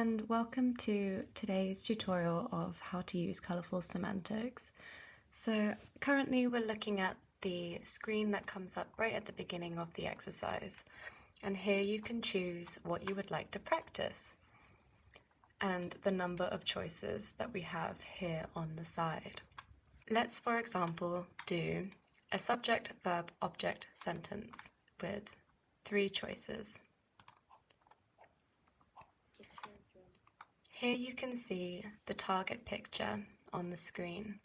and welcome to today's tutorial of how to use Colourful Semantics. So currently we're looking at the screen that comes up right at the beginning of the exercise, and here you can choose what you would like to practice and the number of choices that we have here on the side. Let's, for example, do a subject-verb-object sentence with 3 choices. Here you can see the target picture on the screen,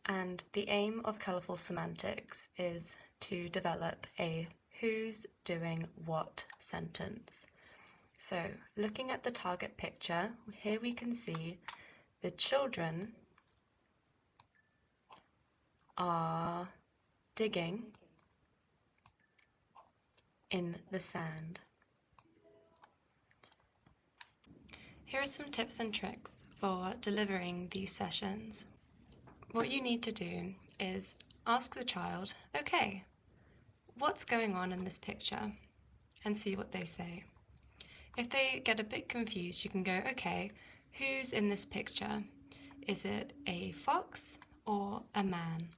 and the aim of Colourful Semantics is to develop a who's doing what sentence. So looking at the target picture, here we can see the children are digging in the sand. Here are some tips and tricks for delivering these sessions. What you need to do is ask the child, okay, what's going on in this picture? And see what they say. If they get a bit confused, you can go, okay, who's in this picture? Is it a fox or a man?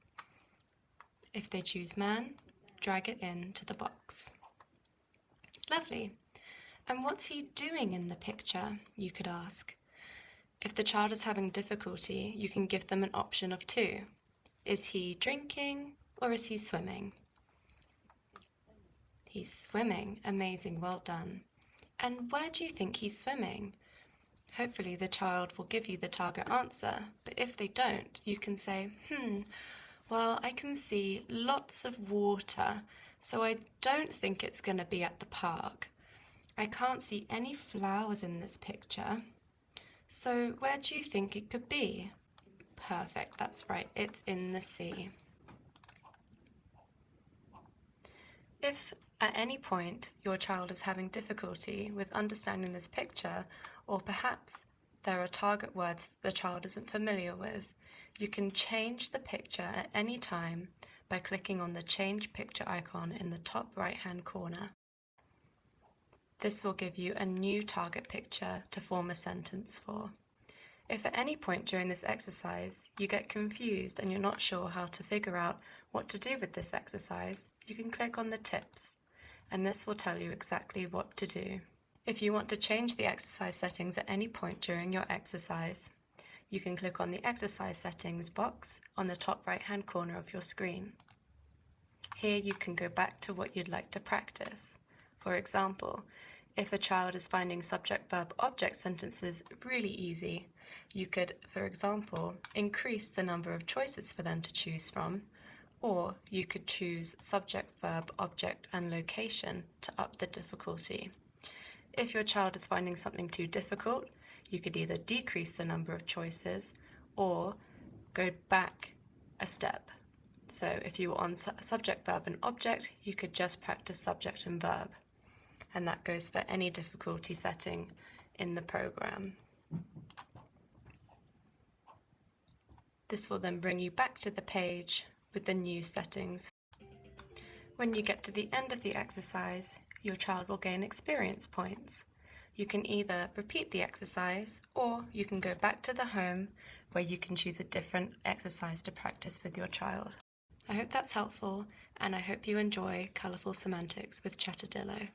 If they choose man, drag it into the box. Lovely. And what's he doing in the picture, you could ask. If the child is having difficulty, you can give them an option of 2. Is he drinking or is he swimming? He's swimming. Amazing, well done. And where do you think he's swimming? Hopefully the child will give you the target answer, but if they don't, you can say, well, I can see lots of water, so I don't think it's going to be at the park. I can't see any flowers in this picture, so where do you think it could be? Perfect, that's right, it's in the sea. If at any point your child is having difficulty with understanding this picture, or perhaps there are target words the child isn't familiar with, you can change the picture at any time by clicking on the Change Picture icon in the top right-hand corner. This will give you a new target picture to form a sentence for. If at any point during this exercise you get confused and you're not sure how to figure out what to do with this exercise, you can click on the tips, and this will tell you exactly what to do. If you want to change the exercise settings at any point during your exercise, you can click on the Exercise Settings box on the top right-hand corner of your screen. Here you can go back to what you'd like to practice. For example, if a child is finding subject-verb-object sentences really easy, you could, for example, increase the number of choices for them to choose from, or you could choose subject, verb, object, and location to up the difficulty. If your child is finding something too difficult, you could either decrease the number of choices or go back a step. So if you were on subject, verb, and object, you could just practice subject and verb. And that goes for any difficulty setting in the program. This will then bring you back to the page with the new settings. When you get to the end of the exercise, your child will gain experience points. You can either repeat the exercise, or you can go back to the home where you can choose a different exercise to practice with your child. I hope that's helpful, and I hope you enjoy Colourful Semantics with Chatterdillo.